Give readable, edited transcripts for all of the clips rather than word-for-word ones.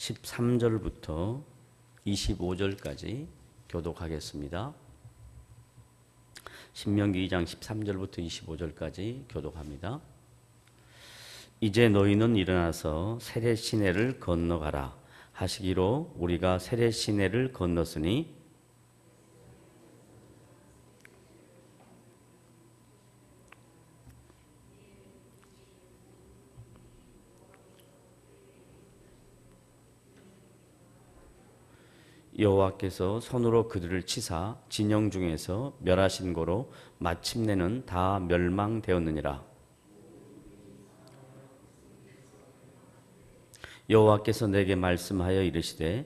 13절부터 25절까지 교독하겠습니다. 신명기 2장 13절부터 25절까지 교독합니다. 이제 너희는 일어나서 세렛 시내를 건너가라 하시기로 우리가 세렛 시내를 건넜으니 여호와께서 손으로 그들을 치사 진영 중에서 멸하신 고로 마침내는 다 멸망되었느니라. 여호와께서 내게 말씀하여 이르시되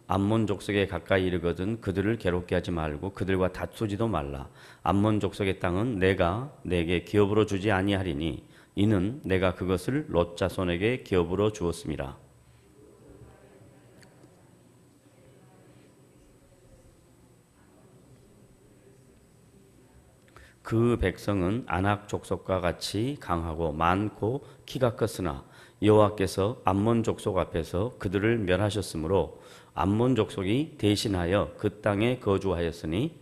암몬 족속에 가까이 이르거든 그들을 괴롭게 하지 말고 그들과 다투지도 말라. 암몬 족속의 땅은 내가 내게 기업으로 주지 아니하리니 이는 내가 그것을 롯 자손에게 기업으로 주었음이라. 그 백성은 아낙 족속과 같이 강하고 많고 키가 컸으나 여호와께서 암몬 족속 앞에서 그들을 멸하셨으므로 암몬 족속이 대신하여 그 땅에 거주하였으니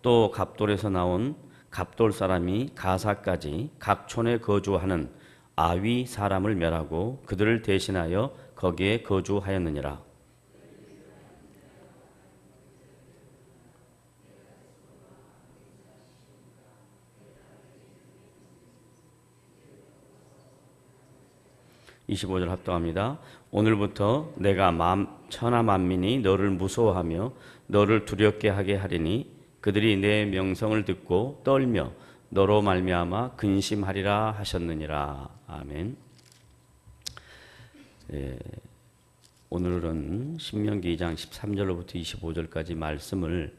또 갑돌에서 나온 갑돌 사람이 가사까지 각 촌에 거주하는 아위 사람을 멸하고 그들을 대신하여 거기에 거주하였느니라. (25절) 합독합니다. 오늘부터 내가 천하 만민이 너를 무서워하며 너를 두렵게 하게 하리니 그들이 내 명성을 듣고 떨며 너로 말미암아 근심하리라 하셨느니라. 아멘. 오늘은 신명기 2장 13절로부터 25절까지 말씀을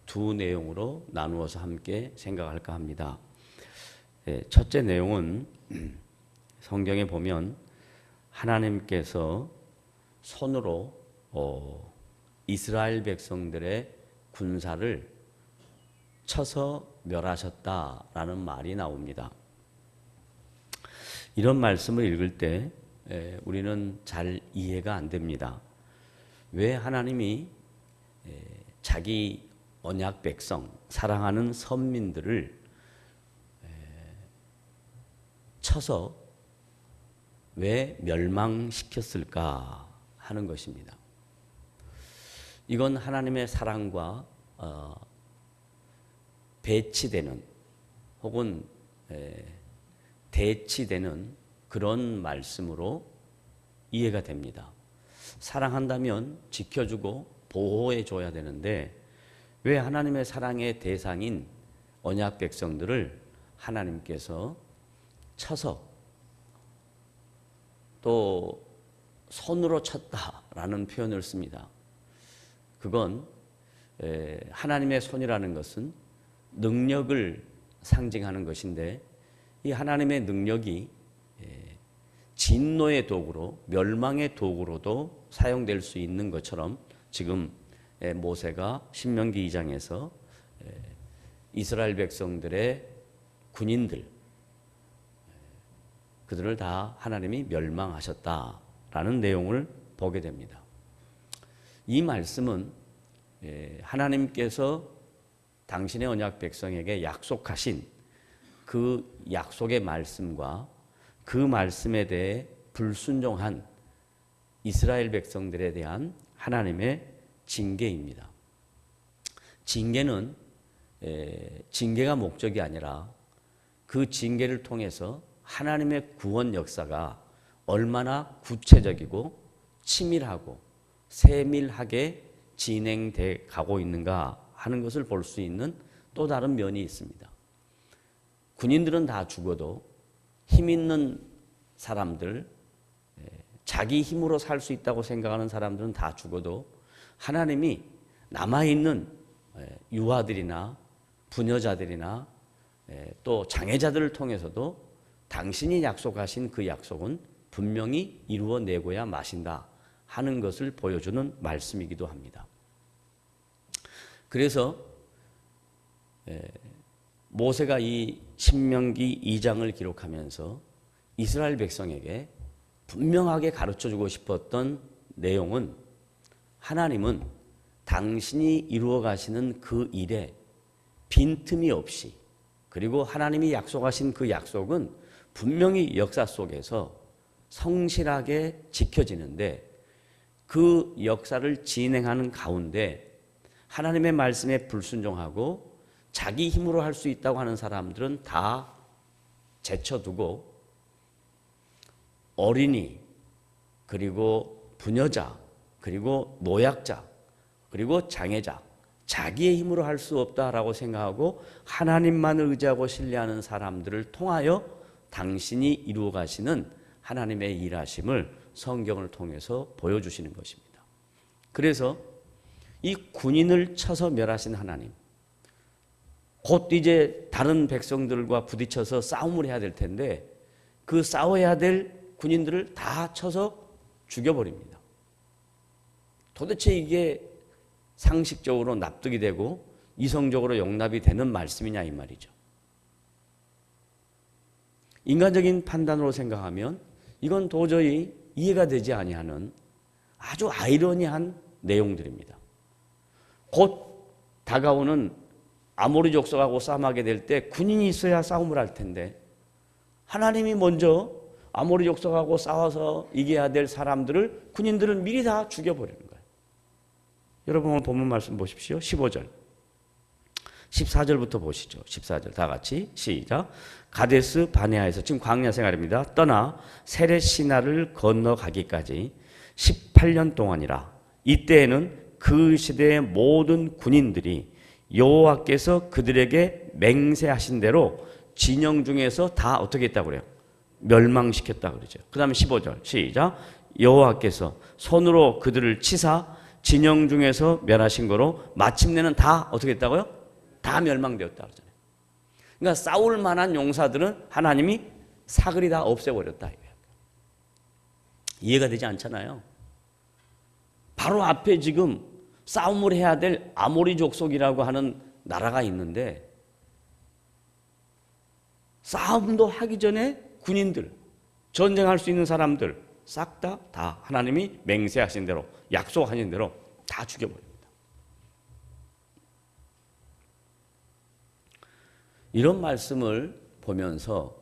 두 내용으로 나누어서 함께 생각할까 합니다. 첫째 내용은 성경에 보면 하나님께서 손으로 이스라엘 백성들의 군사를 쳐서 멸하셨다라는 말이 나옵니다. 이런 말씀을 읽을 때 우리는 잘 이해가 안 됩니다. 왜 하나님이 자기 언약 백성, 사랑하는 선민들을 쳐서 왜 멸망시켰을까 하는 것입니다. 이건 하나님의 사랑과 배치되는 혹은 대치되는 그런 말씀으로 이해가 됩니다. 사랑한다면 지켜주고 보호해 줘야 되는데 왜 하나님의 사랑의 대상인 언약 백성들을 하나님께서 쳐서 또 손으로 쳤다라는 표현을 씁니다. 그건 하나님의 손이라는 것은 능력을 상징하는 것인데 이 하나님의 능력이 진노의 도구로 멸망의 도구로도 사용될 수 있는 것처럼 지금 모세가 신명기 2장에서 이스라엘 백성들의 군인들 그들을 다 하나님이 멸망하셨다라는 내용을 보게 됩니다. 이 말씀은 하나님께서 당신의 언약 백성에게 약속하신 그 약속의 말씀과 그 말씀에 대해 불순종한 이스라엘 백성들에 대한 하나님의 징계입니다. 징계는 징계가 목적이 아니라 그 징계를 통해서 하나님의 구원 역사가 얼마나 구체적이고 치밀하고 세밀하게 진행돼 가고 있는가 하는 것을 볼 수 있는 또 다른 면이 있습니다. 군인들은 다 죽어도 힘 있는 사람들, 자기 힘으로 살 수 있다고 생각하는 사람들은 다 죽어도 하나님이 남아있는 유아들이나 부녀자들이나 또 장애자들을 통해서도 당신이 약속하신 그 약속은 분명히 이루어내고야 마신다 하는 것을 보여주는 말씀이기도 합니다. 그래서 모세가 이 신명기 2장을 기록하면서 이스라엘 백성에게 분명하게 가르쳐주고 싶었던 내용은 하나님은 당신이 이루어 가시는 그 일에 빈틈이 없이, 그리고 하나님이 약속하신 그 약속은 분명히 역사 속에서 성실하게 지켜지는데, 그 역사를 진행하는 가운데 하나님의 말씀에 불순종하고 자기 힘으로 할 수 있다고 하는 사람들은 다 제쳐두고 어린이, 그리고 부녀자, 그리고 노약자, 그리고 장애자, 자기의 힘으로 할 수 없다라고 생각하고 하나님만을 의지하고 신뢰하는 사람들을 통하여 당신이 이루어 가시는 하나님의 일하심을 성경을 통해서 보여주시는 것입니다. 그래서 이 군인을 쳐서 멸하신 하나님, 곧 이제 다른 백성들과 부딪혀서 싸움을 해야 될 텐데 그 싸워야 될 군인들을 다 쳐서 죽여버립니다. 도대체 이게 상식적으로 납득이 되고 이성적으로 용납이 되는 말씀이냐 이 말이죠. 인간적인 판단으로 생각하면 이건 도저히 이해가 되지 아니하는 아주 아이러니한 내용들입니다. 곧 다가오는 아모리 족속하고 싸움하게 될 때 군인이 있어야 싸움을 할 텐데 하나님이 먼저 아모리 족속하고 싸워서 이겨야 될 사람들을, 군인들을 미리 다 죽여버리는 거예요. 여러분 오늘 본문 말씀 보십시오. 15절 14절부터 보시죠. 14절 다 같이 시작. 가데스 바네아에서, 지금 광야 생활입니다, 떠나 세렛 시나를 건너가기까지 18년 동안이라. 이때에는 그 시대의 모든 군인들이 여호와께서 그들에게 맹세하신 대로 진영 중에서 다 어떻게 했다고 그래요? 멸망시켰다 그러죠. 그 다음에 15절 시작. 여호와께서 손으로 그들을 치사 진영 중에서 멸하신 거로 마침내는 다 어떻게 했다고요? 다 멸망되었다 그러잖아요. 그러니까 싸울 만한 용사들은 하나님이 사글이 다 없애버렸다 이거예요. 이해가 되지 않잖아요. 바로 앞에 지금 싸움을 해야 될 아모리 족속이라고 하는 나라가 있는데 싸움도 하기 전에 군인들, 전쟁할 수 있는 사람들 싹 다 하나님이 맹세하신 대로, 약속하신 대로 다 죽여버립니다. 이런 말씀을 보면서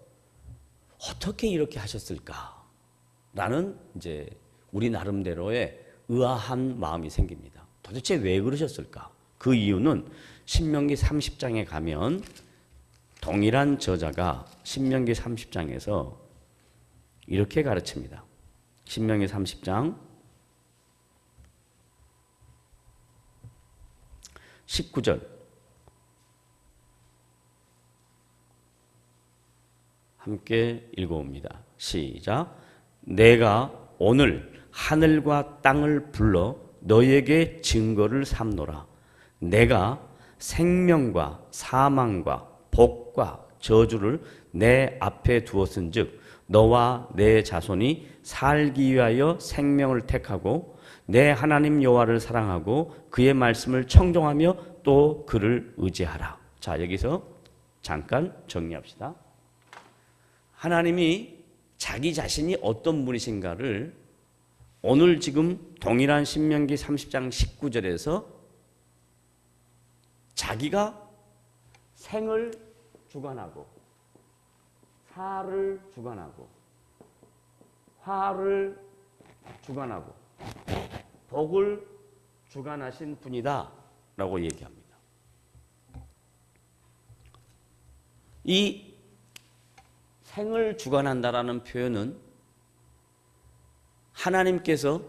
어떻게 이렇게 하셨을까라는 이제 우리 나름대로의 의아한 마음이 생깁니다. 도대체 왜 그러셨을까? 그 이유는 신명기 30장에 가면 동일한 저자가 신명기 30장에서 이렇게 가르칩니다. 신명기 30장 19절 함께 읽어봅니다. 시작. 내가 오늘 하늘과 땅을 불러 너희에게 증거를 삼노라. 내가 생명과 사망과 복과 저주를 내 앞에 두었은즉 너와 내 자손이 살기 위하여 생명을 택하고 내 하나님 여호와를 사랑하고 그의 말씀을 청종하며 또 그를 의지하라. 자, 여기서 잠깐 정리합시다. 하나님이 자기 자신이 어떤 분이신가를 오늘 지금 동일한 신명기 30장 19절에서 자기가 생을 주관하고 사를 주관하고 화를 주관하고 복을 주관하신 분이다 라고 얘기합니다. 이 생을 주관한다라는 표현은 하나님께서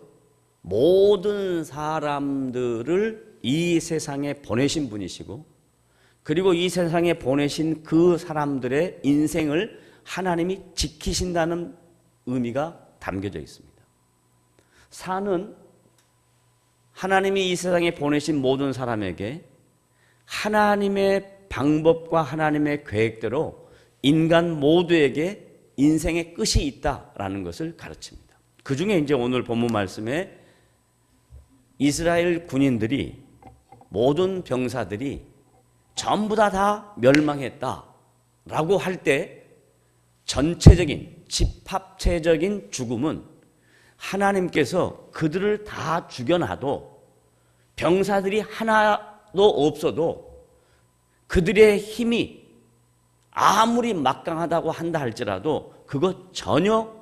모든 사람들을 이 세상에 보내신 분이시고, 그리고 이 세상에 보내신 그 사람들의 인생을 하나님이 지키신다는 의미가 담겨져 있습니다. 사는 하나님이 이 세상에 보내신 모든 사람에게 하나님의 방법과 하나님의 계획대로 인간 모두에게 인생의 끝이 있다라는 것을 가르칩니다. 그 중에 이제 오늘 본문 말씀에 이스라엘 군인들이 모든 병사들이 전부 다 멸망했다라고 할 때 전체적인 집합체적인 죽음은 하나님께서 그들을 다 죽여놔도 병사들이 하나도 없어도 그들의 힘이 아무리 막강하다고 한다 할지라도 그것 전혀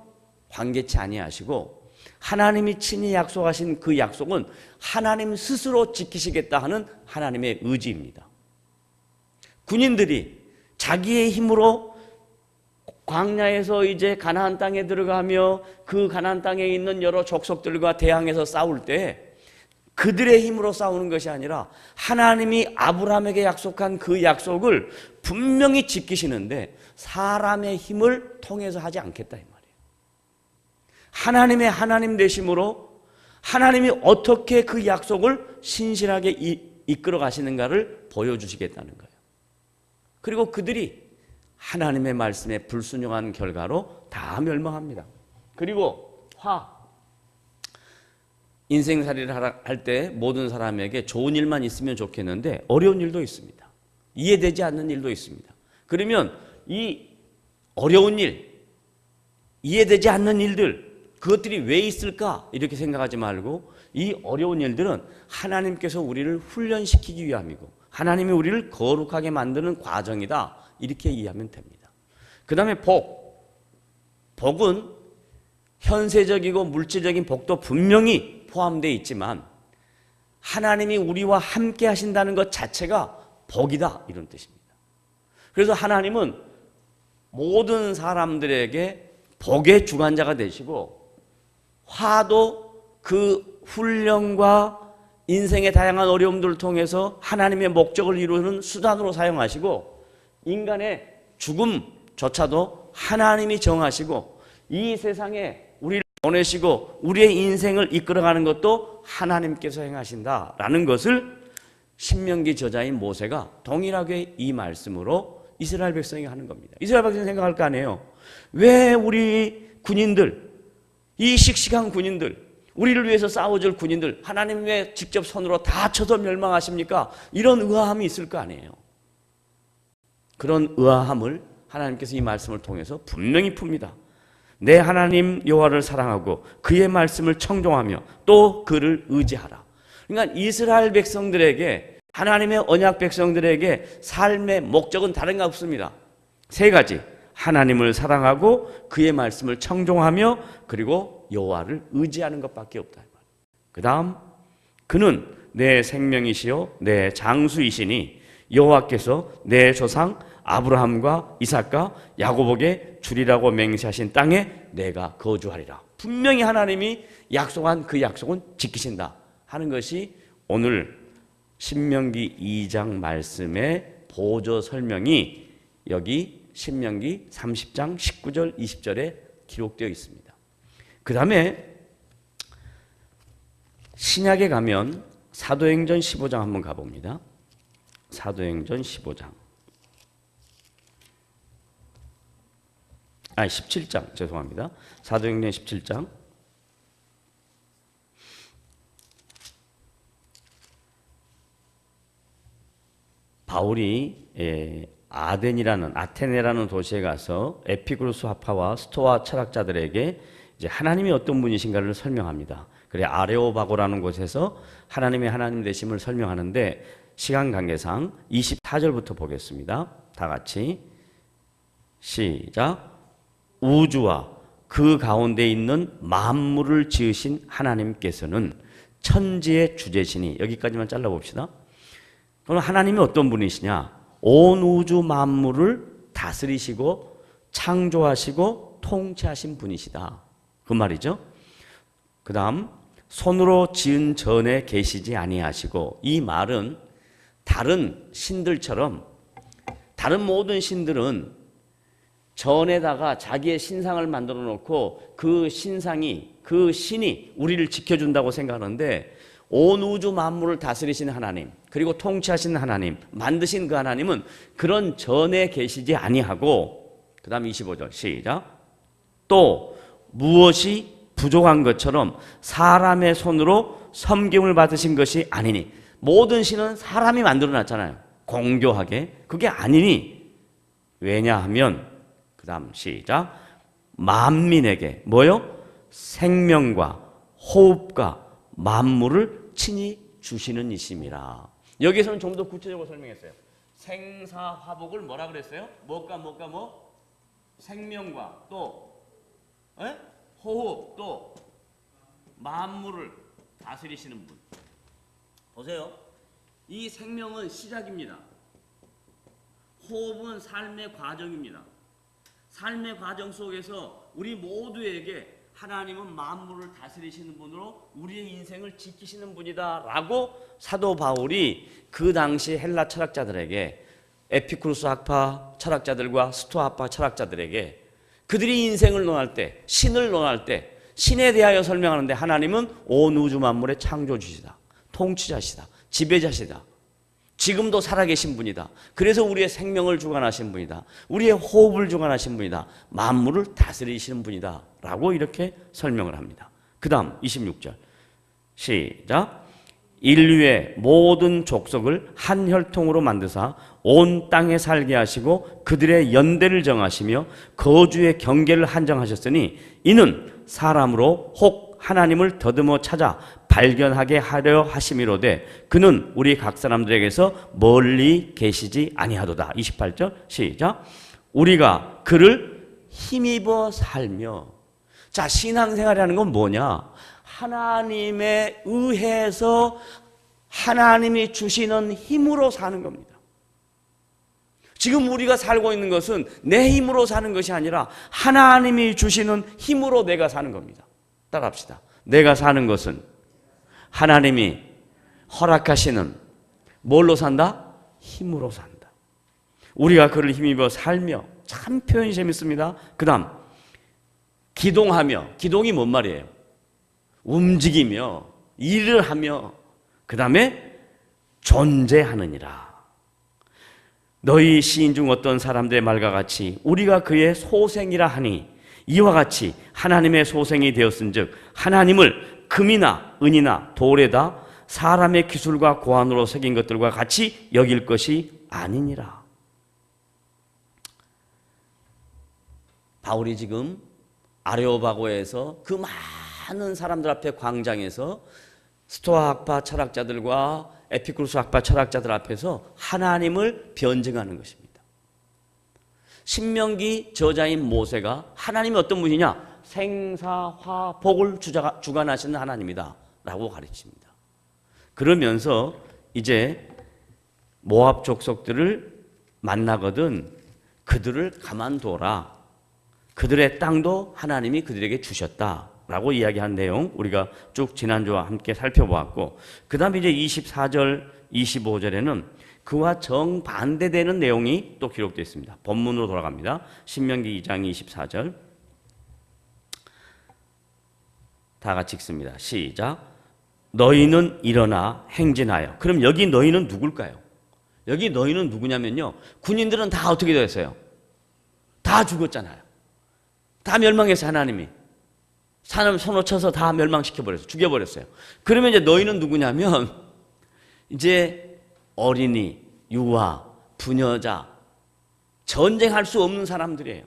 관계치 아니하시고 하나님이 친히 약속하신 그 약속은 하나님 스스로 지키시겠다 하는 하나님의 의지입니다. 군인들이 자기의 힘으로 광야에서 이제 가나안 땅에 들어가며 그 가나안 땅에 있는 여러 족속들과 대항해서 싸울 때 그들의 힘으로 싸우는 것이 아니라 하나님이 아브라함에게 약속한 그 약속을 분명히 지키시는데 사람의 힘을 통해서 하지 않겠다 이 말이에요. 하나님의 하나님 되심으로 하나님이 어떻게 그 약속을 신실하게 이끌어 가시는가를 보여주시겠다는 거예요. 그리고 그들이 하나님의 말씀에 불순종한 결과로 다 멸망합니다. 그리고 인생살이를 할 때 모든 사람에게 좋은 일만 있으면 좋겠는데 어려운 일도 있습니다. 이해되지 않는 일도 있습니다. 그러면 이 어려운 일, 이해되지 않는 일들, 그것들이 왜 있을까? 이렇게 생각하지 말고 이 어려운 일들은 하나님께서 우리를 훈련시키기 위함이고 하나님이 우리를 거룩하게 만드는 과정이다. 이렇게 이해하면 됩니다. 그 다음에 복은 현세적이고 물질적인 복도 분명히 포함되어 있지만 하나님이 우리와 함께 하신다는 것 자체가 복이다 이런 뜻입니다. 그래서 하나님은 모든 사람들에게 복의 주관자가 되시고 화도 그 훈련과 인생의 다양한 어려움들을 통해서 하나님의 목적을 이루는 수단으로 사용하시고 인간의 죽음조차도 하나님이 정하시고 이 세상에 우리를 보내시고 우리의 인생을 이끌어가는 것도 하나님께서 행하신다라는 것을 신명기 저자인 모세가 동일하게 이 말씀으로 이스라엘 백성이 하는 겁니다. 이스라엘 백성이 생각할 거 아니에요. 왜 우리 군인들, 이 씩씩한 군인들, 우리를 위해서 싸워줄 군인들 하나님 왜 직접 손으로 다 쳐서 멸망하십니까? 이런 의아함이 있을 거 아니에요. 그런 의아함을 하나님께서 이 말씀을 통해서 분명히 풉니다. 내 하나님 여호와를 사랑하고 그의 말씀을 청종하며 또 그를 의지하라. 그러니까 이스라엘 백성들에게 하나님의 언약 백성들에게 삶의 목적은 다른 거 없습니다. 세 가지. 하나님을 사랑하고 그의 말씀을 청종하며 그리고 여호와를 의지하는 것밖에 없다. 그 다음 그는 내 생명이시요 내 장수이시니 여호와께서 내 조상 아브라함과 이삭과 야고보에게 주리라고 맹세하신 땅에 내가 거주하리라. 분명히 하나님이 약속한 그 약속은 지키신다 하는 것이 오늘 신명기 2장 말씀의 보조 설명이 여기 신명기 30장 19절 20절에 기록되어 있습니다. 그 다음에 신약에 가면 사도행전 15장 한번 가봅니다. 사도행전 15장 17장 죄송합니다. 사도행전 17장 바울이 아테네라는 도시에 가서 에피쿠로스 학파와 스토아 철학자들에게 이제 하나님이 어떤 분이신가를 설명합니다. 그래 아레오바고라는 곳에서 하나님의 하나님 되심을 설명하는데 시간 관계상 24절부터 보겠습니다. 다 같이 시작. 우주와 그 가운데 있는 만물을 지으신 하나님께서는 천지의 주제시니 여기까지만 잘라봅시다. 그럼 하나님이 어떤 분이시냐? 온 우주 만물을 다스리시고 창조하시고 통치하신 분이시다. 그 말이죠. 그 다음 손으로 지은 전에 계시지 아니하시고 이 말은 다른 신들처럼 다른 모든 신들은 전에다가 자기의 신상을 만들어 놓고 그 신상이 그 신이 우리를 지켜준다고 생각하는데 온 우주 만물을 다스리시는 하나님 그리고 통치하시는 하나님 만드신 그 하나님은 그런 전에 계시지 아니하고 그 다음 25절 시작. 또 무엇이 부족한 것처럼 사람의 손으로 섬김을 받으신 것이 아니니 모든 신은 사람이 만들어 놨잖아요. 공교하게. 그게 아니니. 왜냐하면 그 다음 시작. 만민에게 뭐요? 생명과 호흡과 만물을 친히 주시는 이심이라. 여기서는 좀 더 구체적으로 설명했어요. 생사화복을 뭐라 그랬어요? 뭐? 생명과 또 호흡 또 만물을 다스리시는 분. 보세요. 이 생명은 시작입니다. 호흡은 삶의 과정입니다. 삶의 과정 속에서 우리 모두에게 하나님은 만물을 다스리시는 분으로 우리의 인생을 지키시는 분이다 라고 사도 바울이 그 당시 헬라 철학자들에게, 에피쿠르스 학파 철학자들과 스토아파 철학자들에게 그들이 인생을 논할 때, 신을 논할 때 신에 대하여 설명하는데 하나님은 온 우주 만물의 창조주시다, 통치자시다, 지배자시다, 지금도 살아계신 분이다. 그래서 우리의 생명을 주관하신 분이다. 우리의 호흡을 주관하신 분이다. 만물을 다스리시는 분이다 라고 이렇게 설명을 합니다. 그 다음 26절 시작. 인류의 모든 족속을 한 혈통으로 만드사 온 땅에 살게 하시고 그들의 연대를 정하시며 거주의 경계를 한정하셨으니 이는 사람으로 혹 하나님을 더듬어 찾아 발견하게 하려 하심이로되 그는 우리 각 사람들에게서 멀리 계시지 아니하도다. 28절 시작. 우리가 그를 힘입어 살며. 자, 신앙생활이라는 건 뭐냐? 하나님에 의해서 하나님이 주시는 힘으로 사는 겁니다. 지금 우리가 살고 있는 것은 내 힘으로 사는 것이 아니라 하나님이 주시는 힘으로 내가 사는 겁니다. 따라합시다. 내가 사는 것은 하나님이 허락하시는 뭘로 산다? 힘으로 산다. 우리가 그를 힘입어 살며. 참 표현이 재밌습니다. 그 다음 기동하며. 기동이 뭔 말이에요? 움직이며 일을 하며. 그 다음에 존재하느니라. 너희 시인 중 어떤 사람들의 말과 같이 우리가 그의 소생이라 하니 이와 같이 하나님의 소생이 되었은즉 하나님을 금이나 은이나 돌에다 사람의 기술과 고안으로 새긴 것들과 같이 여길 것이 아니니라. 바울이 지금 아레오바고에서 그 많은 사람들 앞에 광장에서 스토아 학파 철학자들과 에피쿠르스 학파 철학자들 앞에서 하나님을 변증하는 것입니다. 신명기 저자인 모세가 하나님이 어떤 분이냐? 생사화복을 주관하시는 하나님이다 라고 가르칩니다. 그러면서 이제 모압 족속들을 만나거든 그들을 가만둬라. 그들의 땅도 하나님이 그들에게 주셨다 라고 이야기한 내용 우리가 쭉 지난주와 함께 살펴보았고, 그 다음에 이제 24절 25절에는 그와 정반대되는 내용이 또 기록되어 있습니다. 본문으로 돌아갑니다. 신명기 2장 24절 다 같이 읽습니다. 시작. 너희는 일어나 행진하여. 그럼 여기 너희는 누굴까요? 여기 너희는 누구냐면요, 군인들은 다 어떻게 되었어요? 다 죽었잖아요. 다 멸망해서 하나님이 사람 손을 쳐서 다 멸망시켜버렸어요. 죽여버렸어요. 그러면 이제 너희는 누구냐면 이제 어린이, 유아, 부녀자, 전쟁할 수 없는 사람들이에요.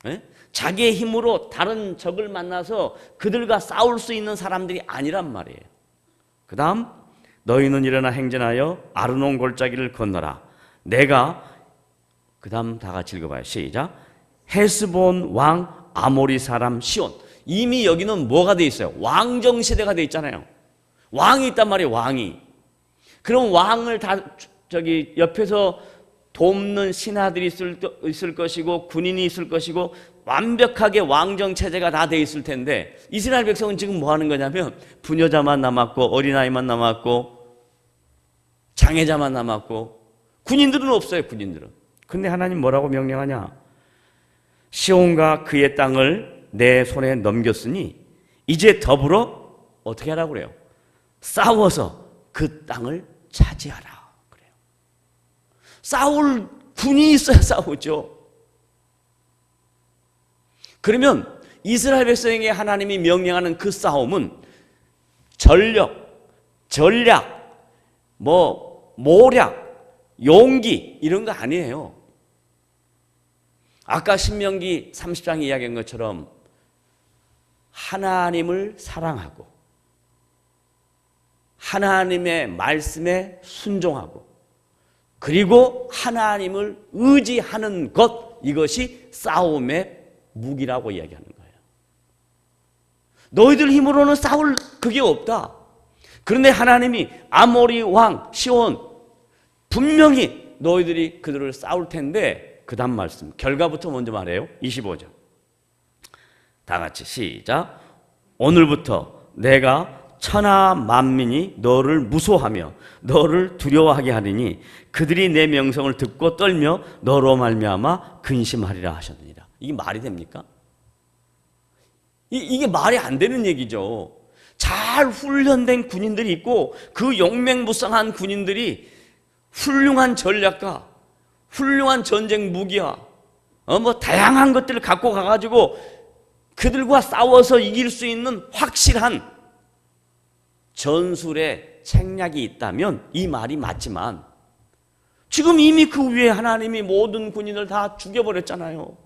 네? 자기의 힘으로 다른 적을 만나서 그들과 싸울 수 있는 사람들이 아니란 말이에요. 그 다음 너희는 일어나 행진하여 아르논 골짜기를 건너라. 내가 그 다음 다 같이 읽어봐요. 시작. 헤스본 왕 아모리 사람 시온. 이미 여기는 뭐가 돼 있어요? 왕정시대가 돼 있잖아요. 왕이 있단 말이에요. 왕이. 그럼 왕을 다 옆에서 돕는 신하들이 있을 것이고 군인이 있을 것이고 완벽하게 왕정체제가 다 돼 있을 텐데 이스라엘 백성은 지금 뭐 하는 거냐면 부녀자만 남았고 어린아이만 남았고 장애자만 남았고 군인들은 없어요. 군인들은. 근데 하나님 뭐라고 명령하냐? 시온과 그의 땅을 내 손에 넘겼으니 이제 더불어 어떻게 하라고 그래요? 싸워서 그 땅을 차지하라 그래요. 싸울 군이 있어야 싸우죠. 그러면 이스라엘 백성에게 하나님이 명령하는 그 싸움은 전력, 전략, 모략, 용기 이런 거 아니에요. 아까 신명기 30장에 이야기한 것처럼 하나님을 사랑하고 하나님의 말씀에 순종하고 그리고 하나님을 의지하는 것, 이것이 싸움의 무기라고 이야기하는 거예요. 너희들 힘으로는 싸울 그게 없다. 그런데 하나님이 아모리 왕 시온 분명히 너희들이 그들을 싸울 텐데, 그 다음 말씀 결과부터 먼저 말해요. 25절 다 같이 시작. 오늘부터 내가 천하 만민이 너를 무소하며 너를 두려워하게 하리니 그들이 내 명성을 듣고 떨며 너로 말미암아 근심하리라 하셨느니라. 이게 말이 됩니까? 이게 말이 안 되는 얘기죠. 잘 훈련된 군인들이 있고 그 용맹무쌍한 군인들이 훌륭한 전략가, 훌륭한 전쟁 무기와 다양한 것들을 갖고 가가지고 그들과 싸워서 이길 수 있는 확실한 전술의 책략이 있다면 이 말이 맞지만 지금 이미 그 위에 하나님이 모든 군인을 다 죽여버렸잖아요.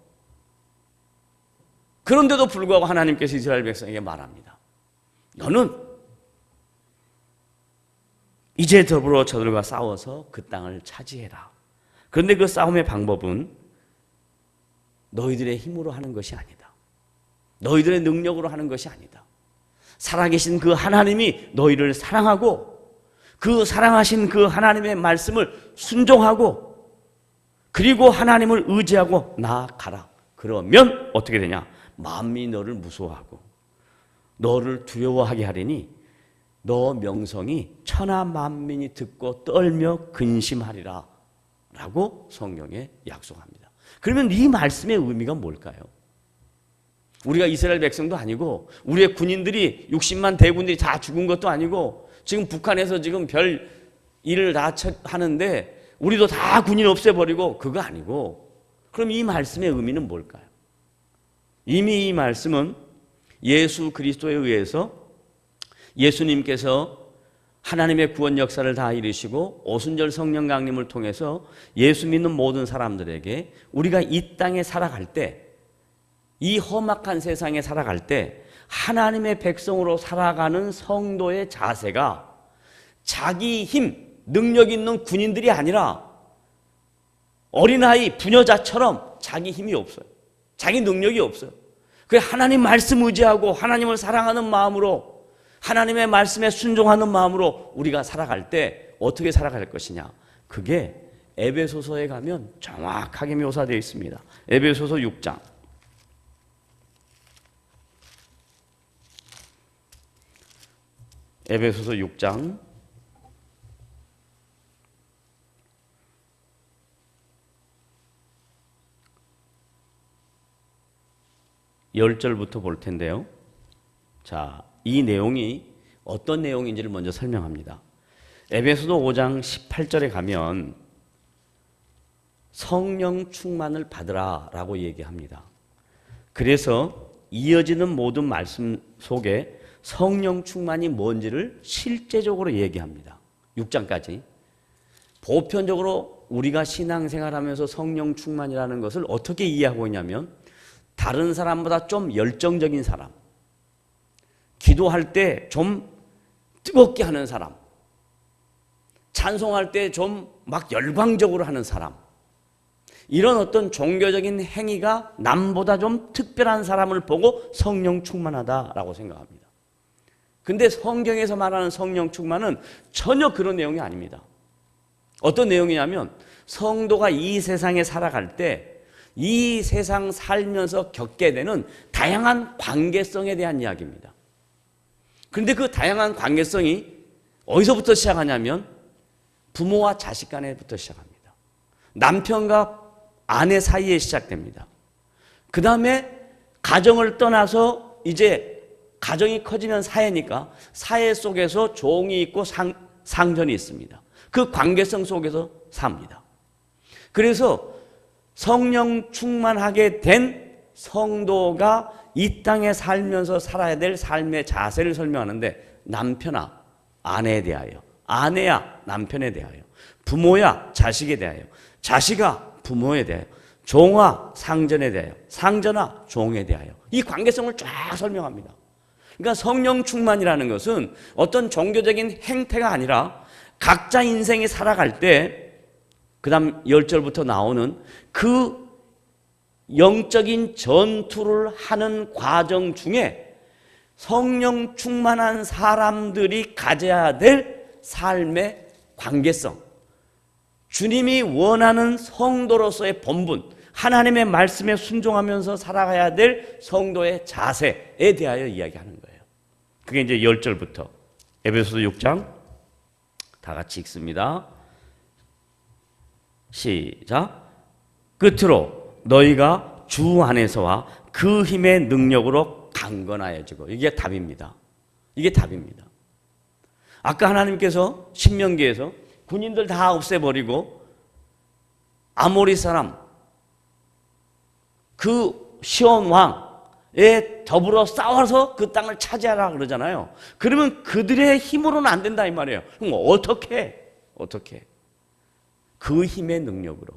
그런데도 불구하고 하나님께서 이스라엘 백성에게 말합니다. 너는 이제 더불어 저들과 싸워서 그 땅을 차지해라. 그런데 그 싸움의 방법은 너희들의 힘으로 하는 것이 아니다. 너희들의 능력으로 하는 것이 아니다. 살아계신 그 하나님이 너희를 사랑하고 그 사랑하신 그 하나님의 말씀을 순종하고 그리고 하나님을 의지하고 나아가라. 그러면 어떻게 되냐? 만민이 너를 무서워하고 너를 두려워하게 하리니 너 명성이 천하 만민이 듣고 떨며 근심하리라 라고 성경에 약속합니다. 그러면 이 말씀의 의미가 뭘까요? 우리가 이스라엘 백성도 아니고 우리의 군인들이 60만 대군들이 다 죽은 것도 아니고 지금 북한에서 지금 별 일을 다 하는데 우리도 다 군인 없애버리고 그거 아니고, 그럼 이 말씀의 의미는 뭘까요? 이미 이 말씀은 예수 그리스도에 의해서 예수님께서 하나님의 구원 역사를 다 이루시고 오순절 성령 강림을 통해서 예수 믿는 모든 사람들에게 우리가 이 땅에 살아갈 때, 이 험악한 세상에 살아갈 때 하나님의 백성으로 살아가는 성도의 자세가 자기 힘, 능력 있는 군인들이 아니라 어린아이, 부녀자처럼 자기 힘이 없어요. 자기 능력이 없어요. 그래 하나님 말씀 의지하고 하나님을 사랑하는 마음으로 하나님의 말씀에 순종하는 마음으로 우리가 살아갈 때 어떻게 살아갈 것이냐, 그게 에베소서에 가면 정확하게 묘사되어 있습니다. 에베소서 6장 에베소서 6장 10절부터 볼 텐데요. 자, 이 내용이 어떤 내용인지를 먼저 설명합니다. 에베소서 5장 18절에 가면 성령 충만을 받으라 라고 얘기합니다. 그래서 이어지는 모든 말씀 속에 성령 충만이 뭔지를 실제적으로 얘기합니다. 6장까지. 보편적으로 우리가 신앙생활하면서 성령 충만이라는 것을 어떻게 이해하고 있냐면 다른 사람보다 좀 열정적인 사람, 기도할 때 좀 뜨겁게 하는 사람, 찬송할 때 좀 막 열광적으로 하는 사람, 이런 어떤 종교적인 행위가 남보다 좀 특별한 사람을 보고 성령 충만하다라고 생각합니다. 근데 성경에서 말하는 성령 충만은 전혀 그런 내용이 아닙니다. 어떤 내용이냐면 성도가 이 세상에 살아갈 때 이 세상 살면서 겪게 되는 다양한 관계성에 대한 이야기입니다. 그런데 그 다양한 관계성이 어디서부터 시작하냐면 부모와 자식 간에부터 시작합니다. 남편과 아내 사이에 시작됩니다. 그 다음에 가정을 떠나서 이제 가정이 커지면 사회니까 사회 속에서 종이 있고 상전이 있습니다. 그 관계성 속에서 삽니다. 그래서 성령 충만하게 된 성도가 이 땅에 살면서 살아야 될 삶의 자세를 설명하는데 남편아, 아내에 대하여, 아내야 남편에 대하여, 부모야 자식에 대하여, 자식아 부모에 대하여, 종아 상전에 대하여, 상전아 종에 대하여. 이 관계성을 쫙 설명합니다. 그러니까 성령 충만이라는 것은 어떤 종교적인 행태가 아니라 각자 인생이 살아갈 때 그 다음 10절부터 나오는 그 영적인 전투를 하는 과정 중에 성령 충만한 사람들이 가져야 될 삶의 관계성, 주님이 원하는 성도로서의 본분, 하나님의 말씀에 순종하면서 살아가야 될 성도의 자세에 대하여 이야기하는 거예요. 그게 이제 10절부터 에베소서 6장 다 같이 읽습니다. 시작. 끝으로 너희가 주 안에서와 그 힘의 능력으로 강건하여지고. 이게 답입니다. 이게 답입니다. 아까 하나님께서 신명기에서 군인들 다 없애버리고 아모리 사람 그 시온 왕에 더불어 싸워서 그 땅을 차지하라 그러잖아요. 그러면 그들의 힘으로는 안 된다 이 말이에요. 그럼 어떻게? 그 힘의 능력으로,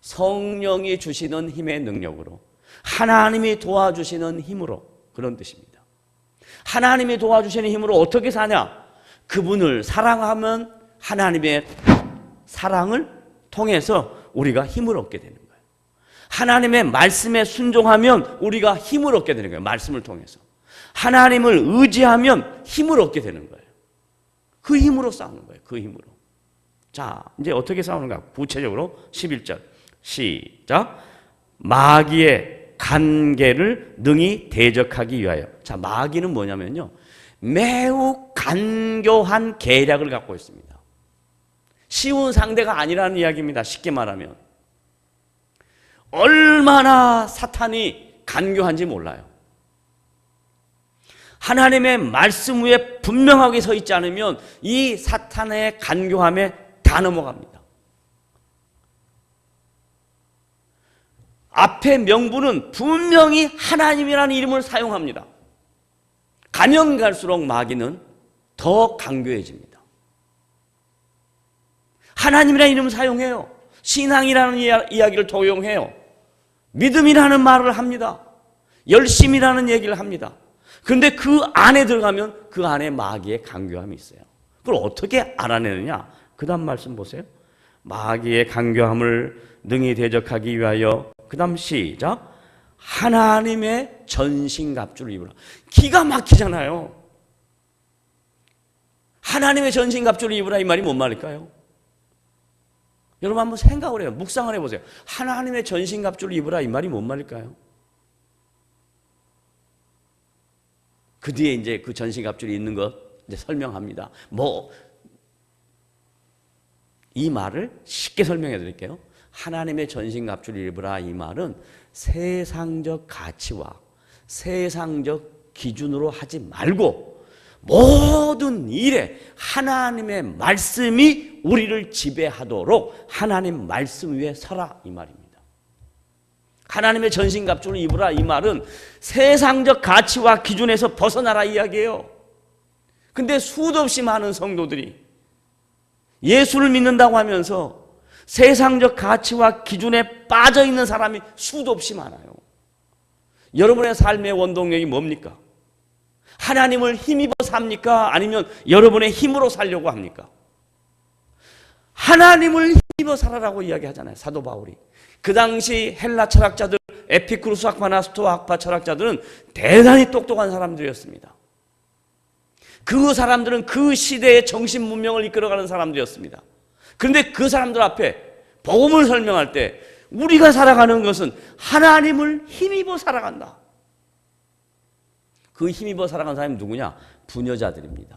성령이 주시는 힘의 능력으로, 하나님이 도와주시는 힘으로, 그런 뜻입니다. 하나님이 도와주시는 힘으로 어떻게 사냐? 그분을 사랑하면 하나님의 사랑을 통해서 우리가 힘을 얻게 되는 거예요. 하나님의 말씀에 순종하면 우리가 힘을 얻게 되는 거예요. 말씀을 통해서. 하나님을 의지하면 힘을 얻게 되는 거예요. 그 힘으로 싸우는 거예요. 그 힘으로. 자, 이제 어떻게 싸우는가? 구체적으로 11절 시작. 마귀의 간계를 능히 대적하기 위하여. 자, 마귀는 뭐냐면요, 매우 간교한 계략을 갖고 있습니다. 쉬운 상대가 아니라는 이야기입니다. 쉽게 말하면 얼마나 사탄이 간교한지 몰라요. 하나님의 말씀 위에 분명하게 서 있지 않으면 이 사탄의 간교함에 다 넘어갑니다. 앞에 명분은 분명히 하나님이라는 이름을 사용합니다. 가면 갈수록 마귀는 더 강교해집니다. 하나님이라는 이름을 사용해요. 신앙이라는 이야기를 도용해요. 믿음이라는 말을 합니다. 열심이라는 얘기를 합니다. 그런데 그 안에 들어가면 그 안에 마귀의 강교함이 있어요. 그걸 어떻게 알아내느냐? 그 다음 말씀 보세요. 마귀의 강교함을 능히 대적하기 위하여. 그 다음 시작. 하나님의 전신갑주를 입으라. 기가 막히잖아요. 하나님의 전신갑주를 입으라 이 말이 뭔 말일까요? 여러분 한번 생각을 해요. 묵상을 해보세요. 하나님의 전신갑주를 입으라 이 말이 뭔 말일까요? 그 뒤에 이제 그 전신갑주를 입는 것 이제 설명합니다. 이 말을 쉽게 설명해 드릴게요. 하나님의 전신갑주를 입으라 이 말은 세상적 가치와 세상적 기준으로 하지 말고 모든 일에 하나님의 말씀이 우리를 지배하도록 하나님 말씀 위에 서라 이 말입니다. 하나님의 전신갑주를 입으라 이 말은 세상적 가치와 기준에서 벗어나라 이야기예요. 근데 수도 없이 많은 성도들이 예수를 믿는다고 하면서 세상적 가치와 기준에 빠져 있는 사람이 수도 없이 많아요. 여러분의 삶의 원동력이 뭡니까? 하나님을 힘입어 삽니까? 아니면 여러분의 힘으로 살려고 합니까? 하나님을 힘입어 살아라고 이야기하잖아요. 사도 바울이. 그 당시 헬라 철학자들, 에피쿠루스 학파나 스토아 학파 철학자들은 대단히 똑똑한 사람들이었습니다. 그 사람들은 그 시대의 정신 문명을 이끌어가는 사람들이었습니다. 그런데 그 사람들 앞에 복음을 설명할 때 우리가 살아가는 것은 하나님을 힘입어 살아간다. 그 힘입어 살아가는 사람이 누구냐? 부녀자들입니다.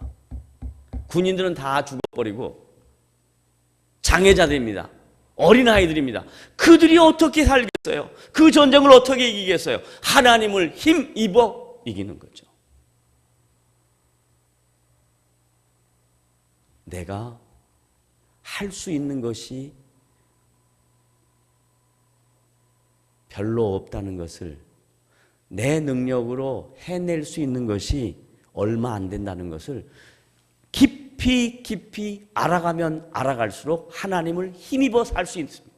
군인들은 다 죽어버리고 장애자들입니다. 어린아이들입니다. 그들이 어떻게 살겠어요? 그 전쟁을 어떻게 이기겠어요? 하나님을 힘입어 이기는 거죠. 내가 할 수 있는 것이 별로 없다는 것을, 내 능력으로 해낼 수 있는 것이 얼마 안 된다는 것을 깊이 알아가면 알아갈수록 하나님을 힘입어 살 수 있습니다.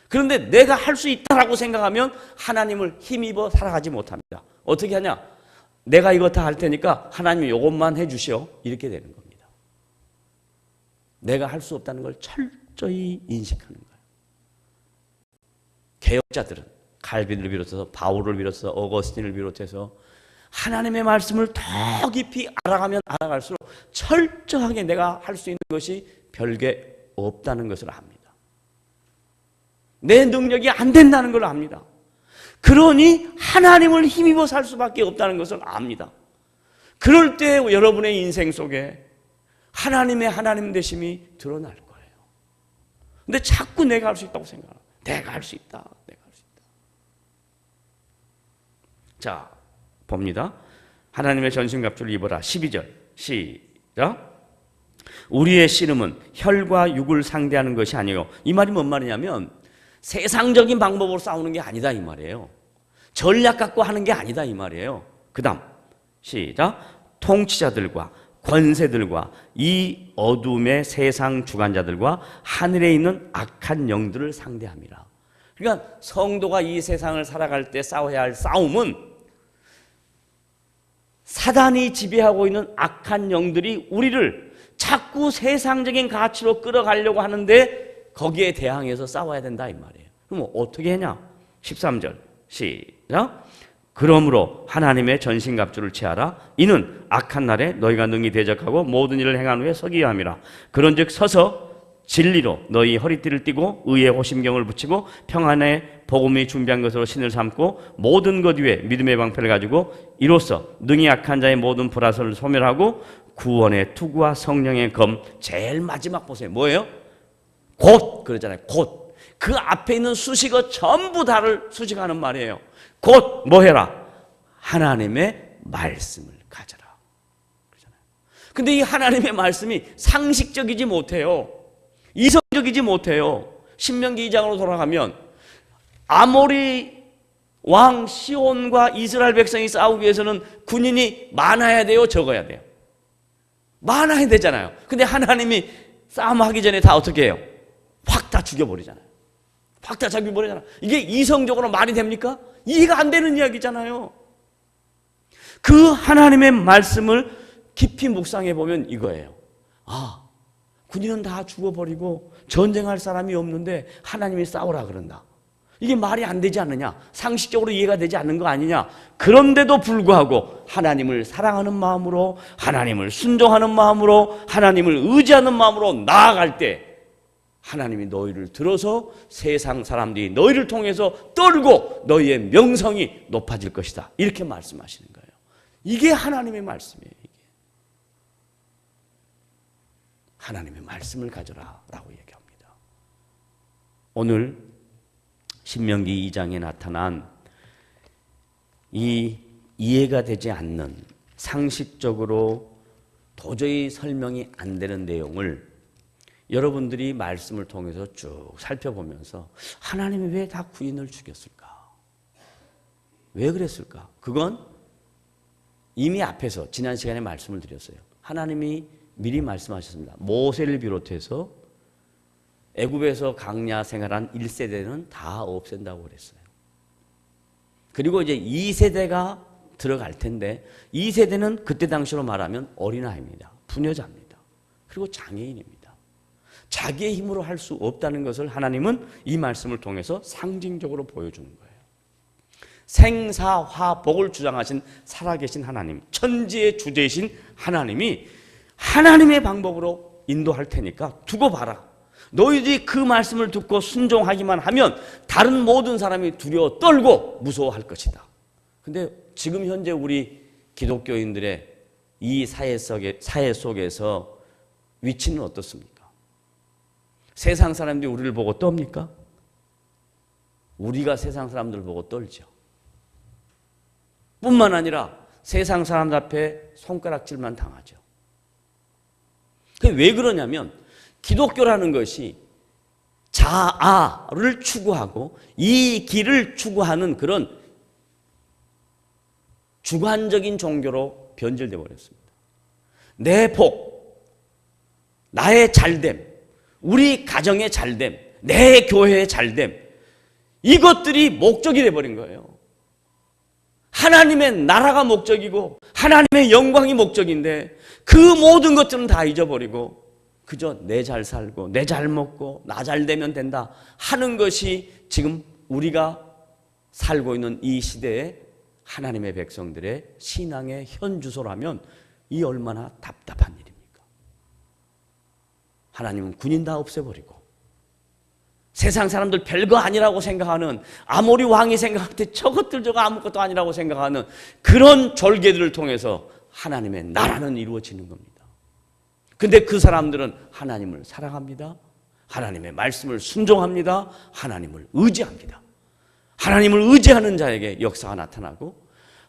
그런데 내가 할 수 있다라고 생각하면 하나님을 힘입어 살아가지 못합니다. 어떻게 하냐? 내가 이거 다 할 테니까 하나님 이것만 해주시오. 이렇게 되는 겁니다. 내가 할 수 없다는 걸 철저히 인식하는 거예요. 개혁자들은 칼빈을 비롯해서 바울을 비롯해서 어거스틴을 비롯해서 하나님의 말씀을 더 깊이 알아가면 알아갈수록 철저하게 내가 할 수 있는 것이 별게 없다는 것을 압니다. 내 능력이 안 된다는 걸 압니다. 그러니 하나님을 힘입어 살 수밖에 없다는 것을 압니다. 그럴 때 여러분의 인생 속에 하나님의 하나님 되심이 드러날 거예요. 근데 자꾸 내가 할 수 있다고 생각합니다. 내가 할 수 있다. 내가 할 수 있다. 자, 봅니다. 하나님의 전신갑주를 입어라. 12절 시작. 우리의 씨름은 혈과 육을 상대하는 것이 아니요. 이 말이 뭔 말이냐면 세상적인 방법으로 싸우는 게 아니다 이 말이에요. 전략 갖고 하는 게 아니다 이 말이에요. 그 다음 시작. 통치자들과 권세들과 이 어둠의 세상 주관자들과 하늘에 있는 악한 영들을 상대함이라. 그러니까 성도가 이 세상을 살아갈 때 싸워야 할 싸움은 사단이 지배하고 있는 악한 영들이 우리를 자꾸 세상적인 가치로 끌어가려고 하는데 거기에 대항해서 싸워야 된다 이 말이에요. 그럼 어떻게 하냐? 13절 시작. 그러므로 하나님의 전신갑주를 취하라. 이는 악한 날에 너희가 능히 대적하고 모든 일을 행한 후에 서기야 함이라. 그런즉 서서 진리로 너희 허리띠를 띠고 의의 호심경을 붙이고 평안의 복음이 준비한 것으로 신을 삼고 모든 것 위에 믿음의 방패를 가지고 이로써 능히 악한 자의 모든 불화설을 소멸하고 구원의 투구와 성령의 검. 제일 마지막 보세요. 뭐예요? 곧 그러잖아요. 곧. 그 앞에 있는 수식어 전부 다를 수식하는 말이에요. 곧 뭐 해라? 하나님의 말씀을 가져라. 그러잖아요. 근데 이 하나님의 말씀이 상식적이지 못해요. 이성적이지 못해요. 신명기 2장으로 돌아가면 아모리 왕 시온과 이스라엘 백성이 싸우기 위해서는 군인이 많아야 돼요? 적어야 돼요? 많아야 되잖아요. 근데 하나님이 싸움하기 전에 다 어떻게 해요? 확 다 죽여버리잖아요. 확 다 죽여버리잖아요. 이게 이성적으로 말이 됩니까? 이해가 안 되는 이야기잖아요. 그 하나님의 말씀을 깊이 묵상해 보면 이거예요. 아, 군인은 다 죽어버리고 전쟁할 사람이 없는데 하나님이 싸우라 그런다. 이게 말이 안 되지 않느냐? 상식적으로 이해가 되지 않는 거 아니냐? 그런데도 불구하고 하나님을 사랑하는 마음으로, 하나님을 순종하는 마음으로, 하나님을 의지하는 마음으로 나아갈 때 하나님이 너희를 들어서 세상 사람들이 너희를 통해서 떨고 너희의 명성이 높아질 것이다. 이렇게 말씀하시는 거예요. 이게 하나님의 말씀이에요. 이게. 하나님의 말씀을 가져라 라고 얘기합니다. 오늘 신명기 2장에 나타난 이 이해가 되지 않는 상식적으로 도저히 설명이 안 되는 내용을 여러분들이 말씀을 통해서 쭉 살펴보면서 하나님이 왜 다 구인을 죽였을까? 왜 그랬을까? 그건 이미 앞에서 지난 시간에 말씀을 드렸어요. 하나님이 미리 말씀하셨습니다. 모세를 비롯해서 애굽에서 강야 생활한 1세대는 다 없앤다고 그랬어요. 그리고 이제 2세대가 들어갈 텐데 2세대는 그때 당시로 말하면 어린아이입니다. 부녀자입니다. 그리고 장애인입니다. 자기의 힘으로 할 수 없다는 것을 하나님은 이 말씀을 통해서 상징적으로 보여주는 거예요. 생사화복을 주장하신 살아계신 하나님, 천지의 주제이신 하나님이 하나님의 방법으로 인도할 테니까 두고 봐라. 너희들이 그 말씀을 듣고 순종하기만 하면 다른 모든 사람이 두려워 떨고 무서워할 것이다. 근데 지금 현재 우리 기독교인들의 이 사회 속에서 위치는 어떻습니까? 세상 사람들이 우리를 보고 떱니까? 우리가 세상 사람들을 보고 떨죠. 뿐만 아니라 세상 사람들 앞에 손가락질만 당하죠. 왜 그러냐면 기독교라는 것이 자아를 추구하고 이 길을 추구하는 그런 주관적인 종교로 변질되어 버렸습니다. 내 복, 나의 잘됨, 우리 가정의 잘됨, 내 교회의 잘됨, 이것들이 목적이 되어버린 거예요. 하나님의 나라가 목적이고 하나님의 영광이 목적인데 그 모든 것들은 다 잊어버리고 그저 내 잘 살고 내 잘 먹고 나 잘 되면 된다 하는 것이 지금 우리가 살고 있는 이 시대에 하나님의 백성들의 신앙의 현주소라면 이 얼마나 답답한 일입니까? 하나님은 군인 다 없애버리고 세상 사람들 별거 아니라고 생각하는, 아모리 왕이 생각할 때 저것들 저거 아무것도 아니라고 생각하는 그런 졸개들을 통해서 하나님의 나라는 이루어지는 겁니다. 근데 그 사람들은 하나님을 사랑합니다. 하나님의 말씀을 순종합니다. 하나님을 의지합니다. 하나님을 의지하는 자에게 역사가 나타나고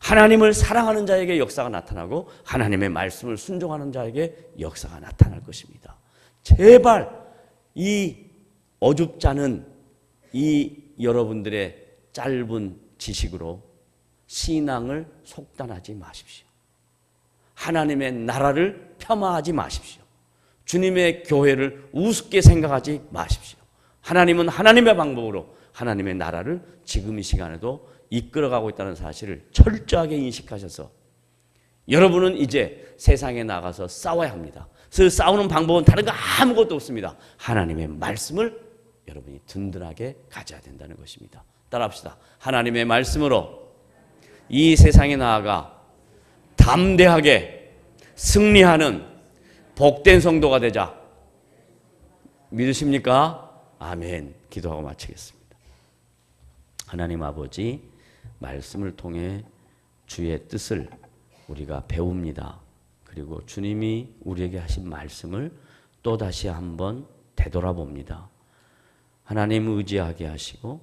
하나님을 사랑하는 자에게 역사가 나타나고 하나님의 말씀을 순종하는 자에게 역사가 나타날 것입니다. 제발 이 어줍지 않은 이 여러분들의 짧은 지식으로 신앙을 속단하지 마십시오. 하나님의 나라를 폄하하지 마십시오. 주님의 교회를 우습게 생각하지 마십시오. 하나님은 하나님의 방법으로 하나님의 나라를 지금 이 시간에도 이끌어가고 있다는 사실을 철저하게 인식하셔서 여러분은 이제 세상에 나가서 싸워야 합니다. 그 싸우는 방법은 다른 거 아무것도 없습니다. 하나님의 말씀을 여러분이 든든하게 가져야 된다는 것입니다. 따라합시다. 하나님의 말씀으로 이 세상에 나아가 담대하게 승리하는 복된 성도가 되자. 믿으십니까? 아멘. 기도하고 마치겠습니다. 하나님 아버지, 말씀을 통해 주의 뜻을 우리가 배웁니다. 그리고 주님이 우리에게 하신 말씀을 또다시 한번 되돌아봅니다. 하나님 의지하게 하시고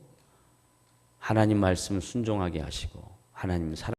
하나님 말씀 순종하게 하시고 하나님 사랑